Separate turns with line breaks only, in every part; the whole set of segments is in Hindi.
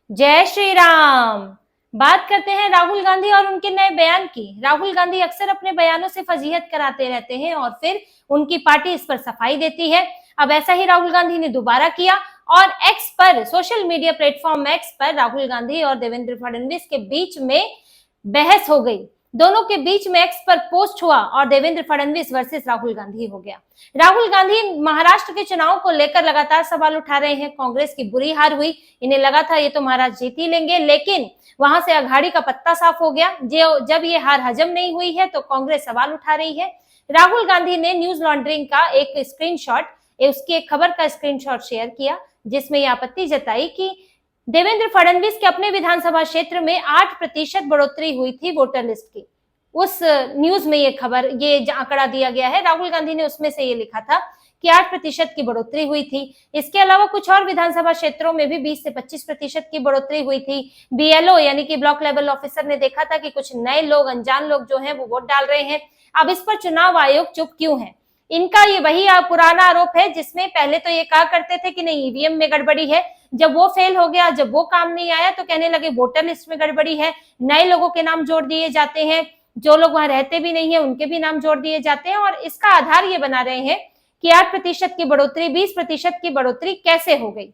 जय श्री राम। बात करते हैं राहुल गांधी और उनके नए बयान की। राहुल गांधी अक्सर अपने बयानों से फजीहत कराते रहते हैं और फिर उनकी पार्टी इस पर सफाई देती है। अब ऐसा ही राहुल गांधी ने दोबारा किया और एक्स पर, सोशल मीडिया प्लेटफॉर्म एक्स पर राहुल गांधी और देवेंद्र फडणवीस के बीच में बहस हो गई। दोनों के बीच में एक्स पर पोस्ट हुआ और देवेंद्र फडणवीस वर्सेस राहुल गांधी हो गया। राहुल गांधी महाराष्ट्र के चुनाव को लेकर लगातार सवाल उठा रहे हैं। कांग्रेस की बुरी हार हुई, इन्हें लगा था ये तो महाराष्ट्र जीत ही लेंगे, लेकिन वहां से अघाड़ी का पत्ता साफ हो गया। जब ये हार हजम नहीं हुई है तो कांग्रेस सवाल उठा रही है। राहुल गांधी ने न्यूज लॉन्ड्रिंग का एक स्क्रीनशॉट, उसकी एक खबर का स्क्रीनशॉट शेयर किया, जिसमें यह आपत्ति जताई कि देवेंद्र फडणवीस के अपने विधानसभा क्षेत्र में 8% बढ़ोतरी हुई थी वोटर लिस्ट की। उस न्यूज में ये आंकड़ा दिया गया है। राहुल गांधी ने उसमें से ये लिखा था कि 8% की बढ़ोतरी हुई थी। इसके अलावा कुछ और विधानसभा क्षेत्रों में भी 20 से 25% की बढ़ोतरी हुई थी। बीएलओ यानी कि ब्लॉक लेवल ऑफिसर ने देखा था कि कुछ नए लोग, अनजान लोग जो हैं वो वोट डाल रहे हैं। अब इस पर चुनाव आयोग चुप क्यों है? इनका ये वही पुराना आरोप है, जिसमें पहले तो ये कहा करते थे कि नहीं, ईवीएम में गड़बड़ी है। जब वो फेल हो गया, जब वो काम नहीं आया, तो कहने लगे वोटर लिस्ट में गड़बड़ी है, नए लोगों के नाम जोड़ दिए जाते हैं, जो लोग वहां रहते भी नहीं है उनके भी नाम जोड़ दिए जाते हैं। और इसका आधार ये बना रहे हैं कि 8% की बढ़ोतरी, 20% की बढ़ोतरी कैसे हो गई।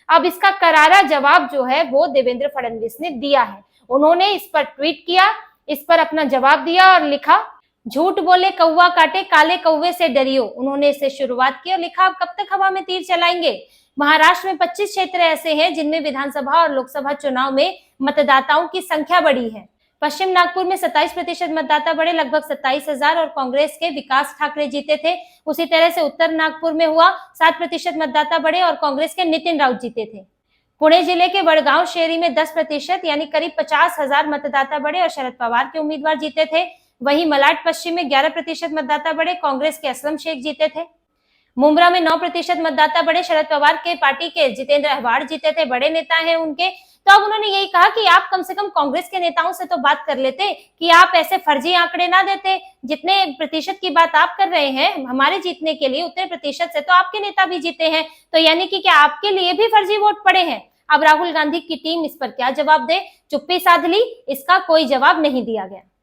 अब इसका करारा जवाब जो है वो देवेंद्र फडणवीस ने दिया है। उन्होंने इस पर ट्वीट किया, इस पर अपना जवाब दिया और लिखा, झूठ बोले कौवा काटे, काले कौवे से डरियो। उन्होंने इससे शुरुआत की और लिखा, अब कब तक हवा में तीर चलाएंगे? महाराष्ट्र में 25 क्षेत्र ऐसे हैं जिनमें विधानसभा और लोकसभा चुनाव में मतदाताओं की संख्या बढ़ी है। पश्चिम नागपुर में 27% मतदाता बढ़े, लगभग 27,000, और कांग्रेस के विकास ठाकरे जीते थे। उसी तरह से उत्तर नागपुर में हुआ, 7% मतदाता बढ़े और कांग्रेस के नितिन राउत जीते थे। पुणे जिले के वडगांव शेरी में 10% यानी करीब 50,000 मतदाता बढ़े और शरद पवार के उम्मीदवार जीते थे। वहीं मलाड पश्चिम में 11% मतदाता बढ़े, कांग्रेस के असलम शेख जीते थे। मुंब्रा में 9% मतदाता बढ़े, शरद पवार के पार्टी के जितेंद्र अहवाड़ जीते थे, बड़े नेता हैं उनके। तो अब उन्होंने यही कहा कि आप कम से कम कांग्रेस के नेताओं से तो बात कर लेते, कि आप ऐसे फर्जी आंकड़े ना देते। जितने प्रतिशत की बात आप कर रहे हैं हमारे जीतने के लिए, उतने प्रतिशत से तो आपके नेता भी जीते हैं। तो यानी कि क्या आपके लिए भी फर्जी वोट पड़े हैं? अब राहुल गांधी की टीम इस पर क्या जवाब दे? चुप्पी साध ली, इसका कोई जवाब नहीं दिया गया।